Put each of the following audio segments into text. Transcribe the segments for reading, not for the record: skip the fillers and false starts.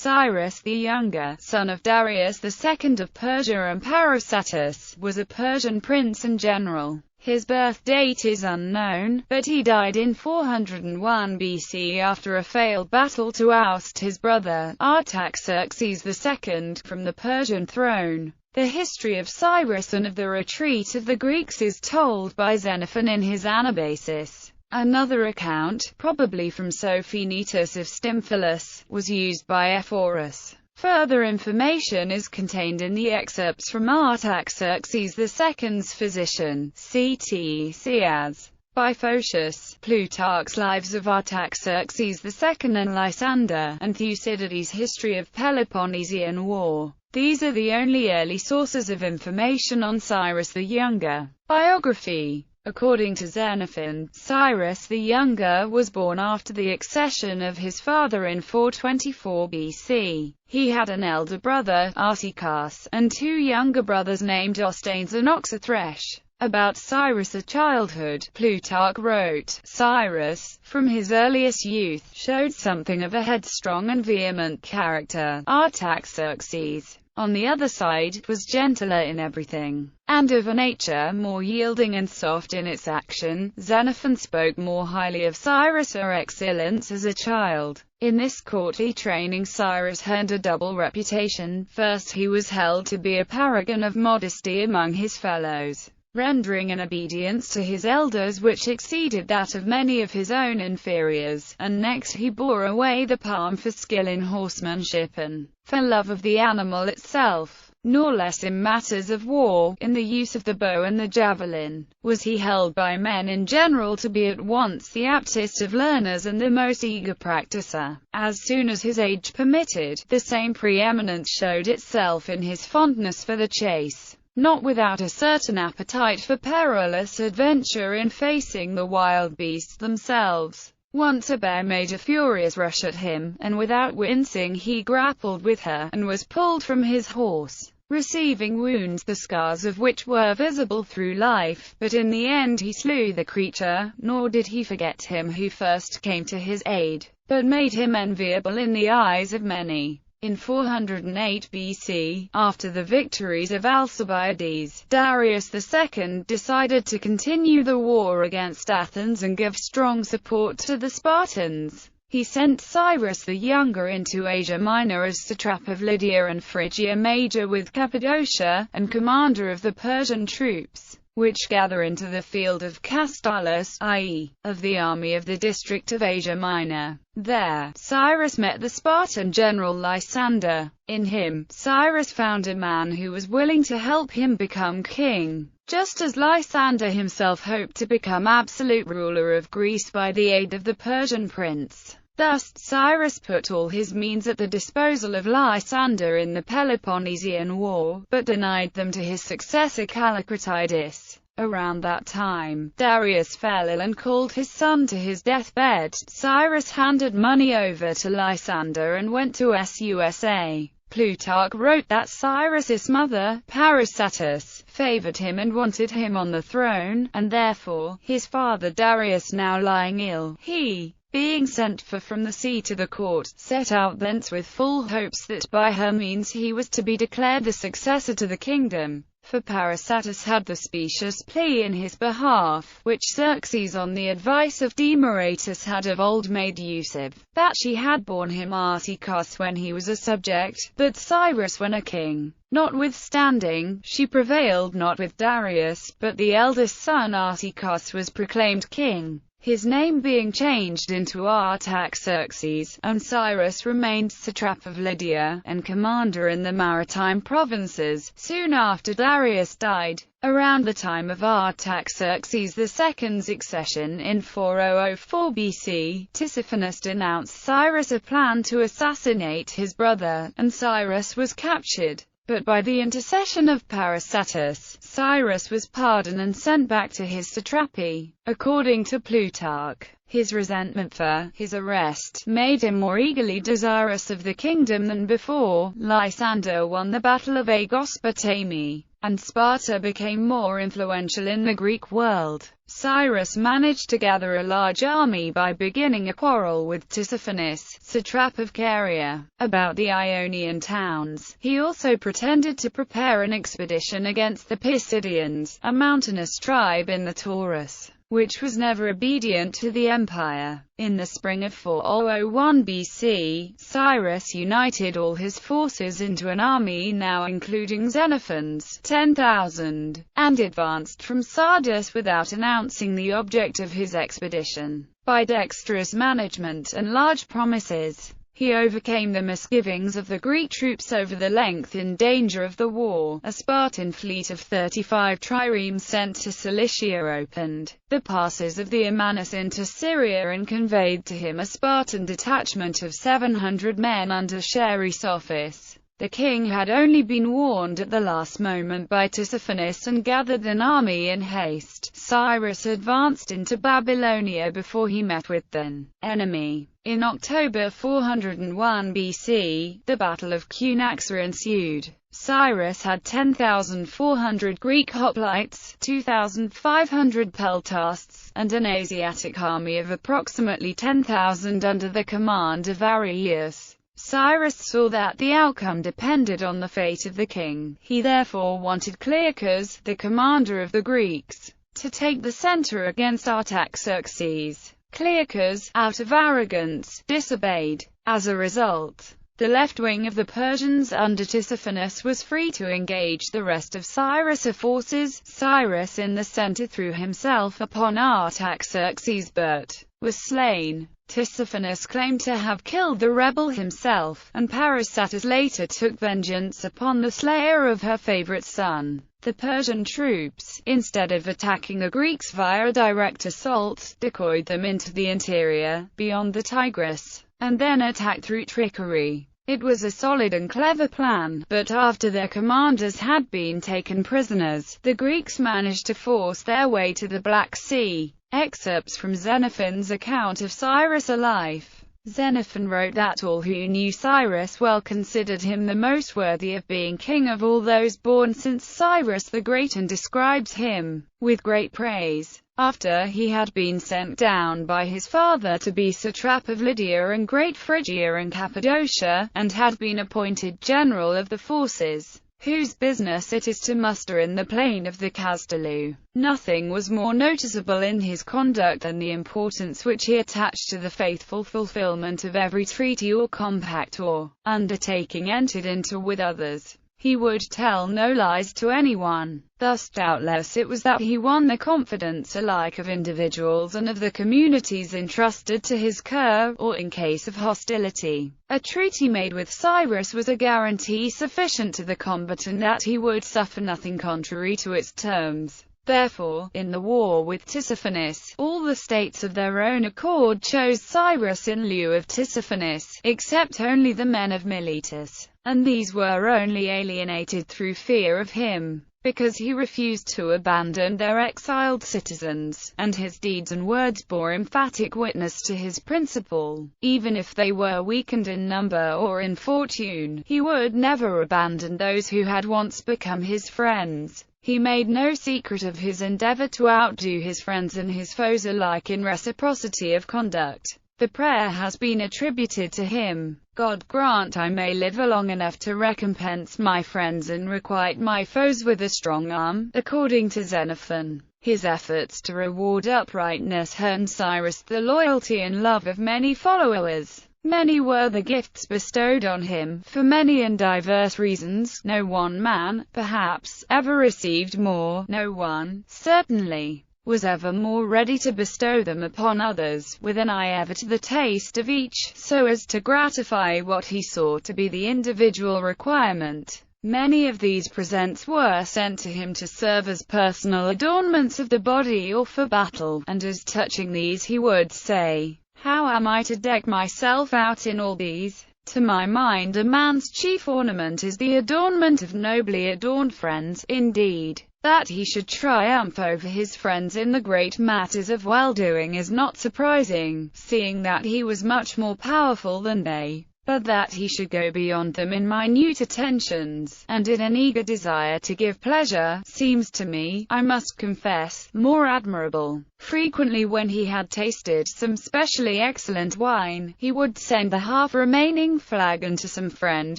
Cyrus the Younger, son of Darius II of Persia and Parysatis, was a Persian prince and general. His birth date is unknown, but he died in 401 BC after a failed battle to oust his brother, Artaxerxes II, from the Persian throne. The history of Cyrus and of the retreat of the Greeks is told by Xenophon in his Anabasis. Another account, probably from Sophonetus of Stymphalus, was used by Ephorus. Further information is contained in the excerpts from Artaxerxes II's physician, ctc as by Photius, Plutarch's Lives of Artaxerxes II and Lysander, and Thucydides' History of Peloponnesian War. These are the only early sources of information on Cyrus the Younger. Biography. According to Xenophon, Cyrus the Younger was born after the accession of his father in 424 BC. He had an elder brother, Articas, and two younger brothers named Ostanes and Oxythresh. About Cyrus' childhood, Plutarch wrote, Cyrus, from his earliest youth, showed something of a headstrong and vehement character. Artaxerxes, on the other side, was gentler in everything, and of a nature more yielding and soft in its action. Xenophon spoke more highly of Cyrus' excellence as a child. In this courtly training Cyrus earned a double reputation. First, he was held to be a paragon of modesty among his fellows, rendering an obedience to his elders which exceeded that of many of his own inferiors, and next he bore away the palm for skill in horsemanship and for love of the animal itself. Nor less in matters of war, in the use of the bow and the javelin, was he held by men in general to be at once the aptest of learners and the most eager practicer. As soon as his age permitted, the same preeminence showed itself in his fondness for the chase, not without a certain appetite for perilous adventure in facing the wild beasts themselves. Once a bear made a furious rush at him, and without wincing he grappled with her, and was pulled from his horse, receiving wounds the scars of which were visible through life, but in the end he slew the creature, nor did he forget him who first came to his aid, but made him enviable in the eyes of many. In 408 BC, after the victories of Alcibiades, Darius II decided to continue the war against Athens and give strong support to the Spartans. He sent Cyrus the Younger into Asia Minor as satrap of Lydia and Phrygia Major with Cappadocia, and commander of the Persian troops, which gather into the field of Castalus, i.e., of the army of the district of Asia Minor. There, Cyrus met the Spartan general Lysander. In him, Cyrus found a man who was willing to help him become king, just as Lysander himself hoped to become absolute ruler of Greece by the aid of the Persian prince. Thus, Cyrus put all his means at the disposal of Lysander in the Peloponnesian War, but denied them to his successor Callicratidas. Around that time, Darius fell ill and called his son to his deathbed. Cyrus handed money over to Lysander and went to Susa. Plutarch wrote that Cyrus's mother, Parysatis, favored him and wanted him on the throne, and therefore, his father Darius now lying ill, he, being sent for from the sea to the court, set out thence with full hopes that by her means he was to be declared the successor to the kingdom. For Parysatis had the specious plea in his behalf, which Xerxes on the advice of Demaratus had of old made use of, that she had borne him Articas when he was a subject, but Cyrus when a king. Notwithstanding, she prevailed not with Darius, but the eldest son Articas was proclaimed king, his name being changed into Artaxerxes, and Cyrus remained satrap of Lydia, and commander in the maritime provinces. Soon after Darius died, around the time of Artaxerxes II's accession in 4004 BC, Tissaphernes denounced Cyrus a plan to assassinate his brother, and Cyrus was captured. But by the intercession of Parysatis, Cyrus was pardoned and sent back to his satrapy. According to Plutarch, His resentment for his arrest made him more eagerly desirous of the kingdom than before. Lysander won the Battle of Aegospotami, and Sparta became more influential in the Greek world. Cyrus managed to gather a large army by beginning a quarrel with Tissaphernes, satrap of Caria, about the Ionian towns. He also pretended to prepare an expedition against the Pisidians, a mountainous tribe in the Taurus, which was never obedient to the empire. In the spring of 4001 BC, Cyrus united all his forces into an army now including Xenophon's 10,000, and advanced from Sardis without announcing the object of his expedition. By dexterous management and large promises, he overcame the misgivings of the Greek troops over the length and danger of the war. A Spartan fleet of 35 triremes sent to Cilicia opened the passes of the Amanus into Syria and conveyed to him a Spartan detachment of 700 men under Chrysophis. The king had only been warned at the last moment by Tissaphernes and gathered an army in haste. Cyrus advanced into Babylonia before he met with the enemy. In October 401 BC, the Battle of Cunaxa ensued. Cyrus had 10,400 Greek hoplites, 2,500 peltasts, and an Asiatic army of approximately 10,000 under the command of Arius. Cyrus saw that the outcome depended on the fate of the king. He therefore wanted Clearchus, the commander of the Greeks, to take the center against Artaxerxes. Clearchus, out of arrogance, disobeyed. As a result, the left wing of the Persians under Tissaphernes was free to engage the rest of Cyrus' forces. Cyrus in the center threw himself upon Artaxerxes but was slain. Tissaphernes claimed to have killed the rebel himself, and Parysatis later took vengeance upon the slayer of her favorite son. The Persian troops, instead of attacking the Greeks via direct assault, decoyed them into the interior, beyond the Tigris, and then attacked through trickery. It was a solid and clever plan, but after their commanders had been taken prisoners, the Greeks managed to force their way to the Black Sea. Excerpts from Xenophon's account of Cyrus' life. Xenophon wrote that all who knew Cyrus well considered him the most worthy of being king of all those born since Cyrus the Great, and describes him with great praise. After he had been sent down by his father to be satrap of Lydia and Great Phrygia and Cappadocia, and had been appointed general of the forces, whose business it is to muster in the plain of the Kasdalu, nothing was more noticeable in his conduct than the importance which he attached to the faithful fulfillment of every treaty or compact or undertaking entered into with others. He would tell no lies to anyone. Thus doubtless it was that he won the confidence alike of individuals and of the communities entrusted to his care, or in case of hostility. A treaty made with Cyrus was a guarantee sufficient to the combatant that he would suffer nothing contrary to its terms. Therefore, in the war with Tissaphernes, all the states of their own accord chose Cyrus in lieu of Tissaphernes, except only the men of Miletus, and these were only alienated through fear of him, because he refused to abandon their exiled citizens, and his deeds and words bore emphatic witness to his principle. Even if they were weakened in number or in fortune, he would never abandon those who had once become his friends. He made no secret of his endeavor to outdo his friends and his foes alike in reciprocity of conduct. The prayer has been attributed to him: God grant I may live long enough to recompense my friends and requite my foes with a strong arm. According to Xenophon, his efforts to reward uprightness earned Cyrus the loyalty and love of many followers. Many were the gifts bestowed on him, for many and diverse reasons. No one man, perhaps, ever received more. No one, certainly, was ever more ready to bestow them upon others, with an eye ever to the taste of each, so as to gratify what he saw to be the individual requirement. Many of these presents were sent to him to serve as personal adornments of the body or for battle, and as touching these he would say, "How am I to deck myself out in all these? To my mind a man's chief ornament is the adornment of nobly adorned friends. Indeed, That he should triumph over his friends in the great matters of well-doing is not surprising, seeing that he was much more powerful than they. But that he should go beyond them in minute attentions, and in an eager desire to give pleasure, seems to me, I must confess, more admirable. Frequently when he had tasted some specially excellent wine, he would send the half-remaining flagon to some friend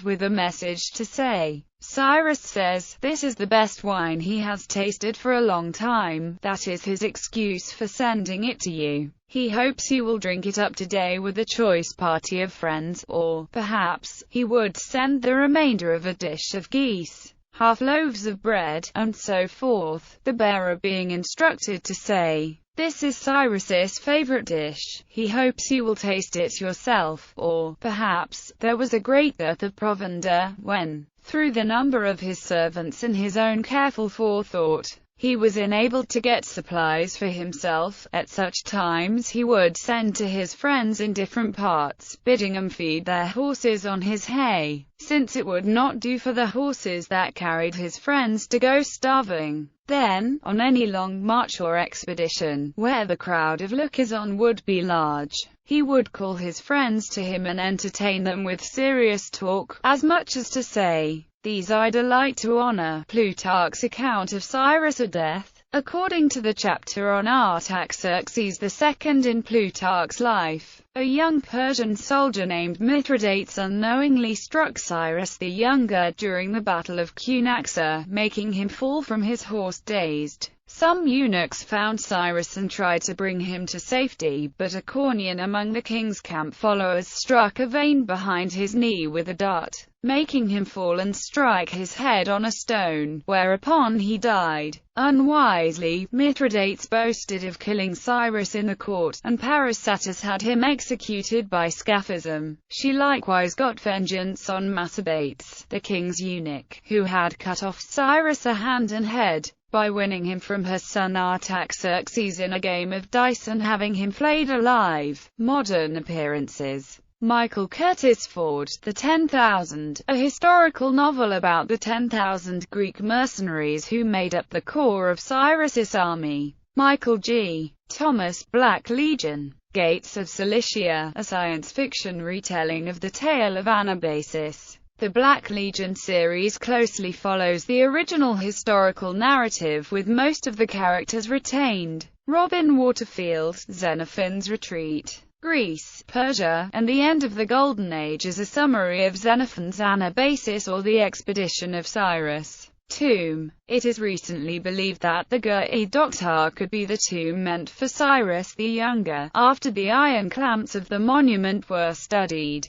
with a message to say, "Cyrus says, this is the best wine he has tasted for a long time." That is his excuse for sending it to you. He hopes you will drink it up today with a choice party of friends, or, perhaps, he would send the remainder of a dish of geese, half loaves of bread, and so forth, the bearer being instructed to say, "This is Cyrus's favorite dish. He hopes you will taste it yourself," or, perhaps, there was a great dearth of provender, when, through the number of his servants and his own careful forethought, he was enabled to get supplies for himself. At such times he would send to his friends in different parts, bidding them feed their horses on his hay, since it would not do for the horses that carried his friends to go starving. Then, on any long march or expedition, where the crowd of lookers-on would be large, he would call his friends to him and entertain them with serious talk, as much as to say, "These I delight to honor." Plutarch's account of Cyrus' death, according to the chapter on Artaxerxes II in Plutarch's Life, a young Persian soldier named Mithridates unknowingly struck Cyrus the Younger during the Battle of Cunaxa, making him fall from his horse dazed. Some eunuchs found Cyrus and tried to bring him to safety, but a Cornian among the king's camp followers struck a vein behind his knee with a dart, making him fall and strike his head on a stone, whereupon he died. Unwisely, Mithridates boasted of killing Cyrus in the court, and Parysatis had him executed by scaphism. She likewise got vengeance on Masabates, the king's eunuch, who had cut off Cyrus a hand and head, by winning him from her son Artaxerxes in a game of dice and having him flayed alive. Modern appearances. Michael Curtis Ford, The 10,000, a historical novel about the 10,000 Greek mercenaries who made up the core of Cyrus's army. Michael G. Thomas, Black Legion. Gates of Cilicia, a science fiction retelling of the tale of Anabasis. The Black Legion series closely follows the original historical narrative with most of the characters retained. Robin Waterfield, Xenophon's Retreat. Greece, Persia, and the End of the Golden Age is a summary of Xenophon's Anabasis or the Expedition of Cyrus' tomb. It is recently believed that the Gur-e-Doktar could be the tomb meant for Cyrus the Younger, after the iron clamps of the monument were studied.